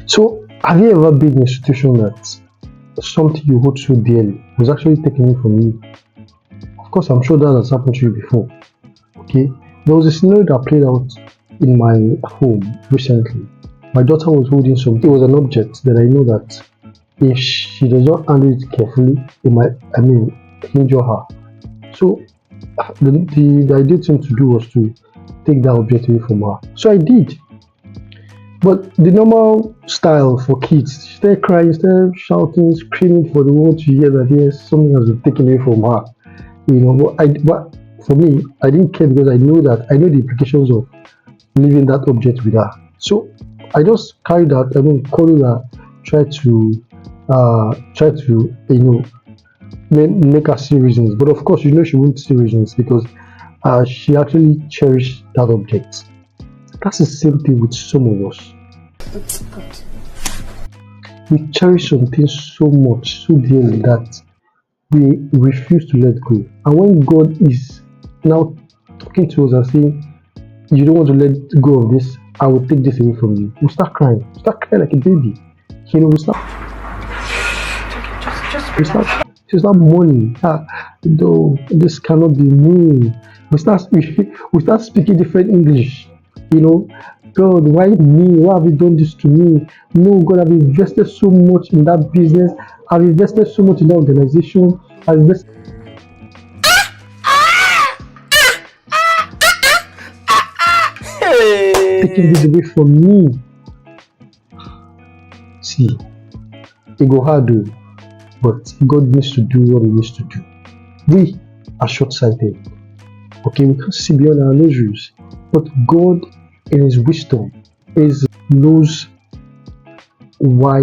So, have you ever been in a situation that something you hold so dearly was actually taken away from you? Of course, I'm sure that has happened to you before. Okay, there was a scenario that played out in my home recently. My daughter was holding something. It was an object that I know that if she does not handle it carefully, it might, injure her. So the ideal thing to do was to take that object away from her. So I did. But the normal style for kids, she started crying, started shouting, screaming for the world to hear that yes, something has been taken away from her. But for me, I didn't care because I know the implications of leaving that object with her. So I just carried out, called her, try to make her see reasons. But of course, she won't see reasons because she actually cherished that object. That's the same thing with some of us. We cherish something so much, so dearly that we refuse to let go. And when God is now talking to us and saying, you don't want to let go of this, I will take this away from you. We start crying like a baby. We start, we start mourning. No, this cannot be me. We start speaking different English. You know, God, why me? Why have you done this to me? No, God, I've invested so much in that business. I've invested so much in that organization. I've invested taking this away from me. See, it go hard though, but God needs to do what He needs to do. We are short-sighted. Okay, we can't see beyond our nostrils, but God, in His wisdom, knows why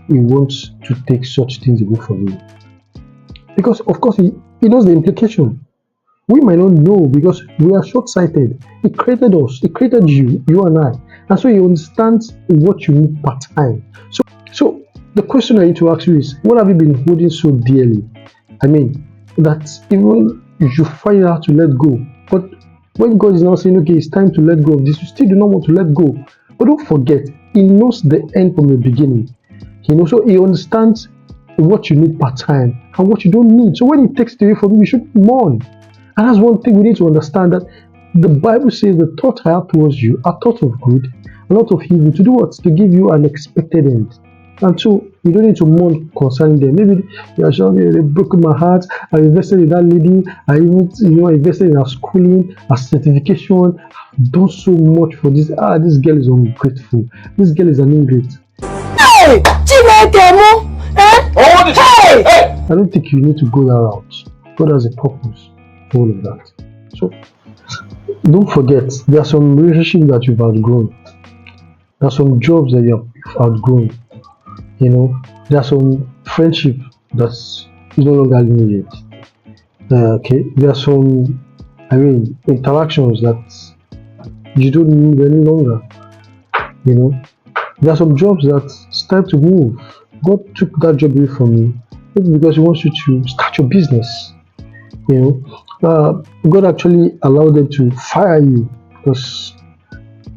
He wants to take such things away from you. Because of course He knows the implication. We might not know because we are short-sighted. He created us, He created you and I, and so He understands what you need per time. So the question I need to ask you is, what have you been holding so dearly? That even you find out to let go. But when God is now saying, okay, it's time to let go of this, you still do not want to let go. But don't forget, He knows the end from the beginning. So He understands what you need per time and what you don't need. So when He takes it away from you, you should mourn. And that's one thing we need to understand, that the Bible says the thought I have towards you are thoughts of good, not of evil, to do what? To give you an expected end. And so you don't need to mourn concerning them. Maybe you are shouting, they've broken my heart. I invested in that lady. I even invested in her schooling, her certification. I've done so much for this. This girl is ungrateful. This girl is an ingrate. Hey! Chinekemo! Hey! I don't think you need to go that route. God has a purpose for all of that. So don't forget, there are some relationships that you've outgrown. There are some jobs that you've outgrown. There are some friendship that's no longer needed. Okay, there are some, interactions that you don't need any longer. There are some jobs that it's time to move. God took that job away from you, maybe because He wants you to start your business. God actually allowed them to fire you because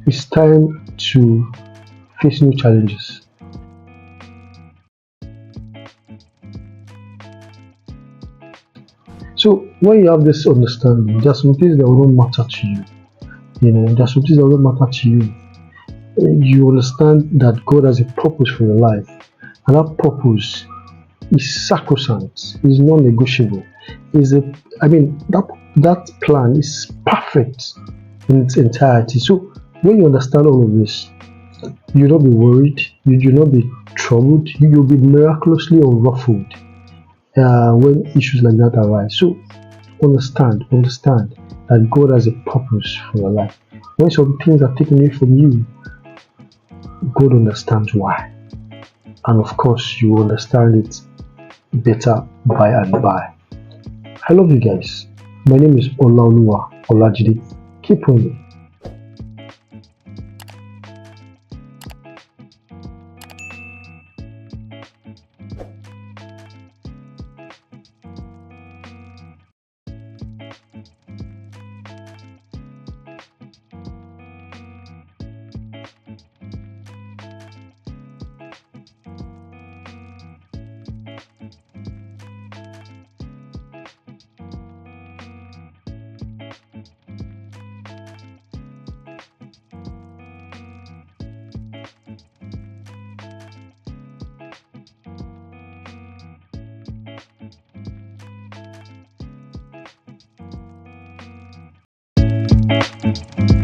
it's time to face new challenges. So when you have this understanding, there are some things that will not matter to you. There are some things that will not matter to you. You understand that God has a purpose for your life, and that purpose is sacrosanct, is non-negotiable. That plan is perfect in its entirety. So when you understand all of this, you'll not be worried, you'll not be troubled, you'll be miraculously unruffled when issues like that arise. So understand that God has a purpose for your life. When some things are taken away from you, God understands why. And of course, you will understand it better by and by. I love you guys. My name is Olaoluwa Olajide. Keep on. you.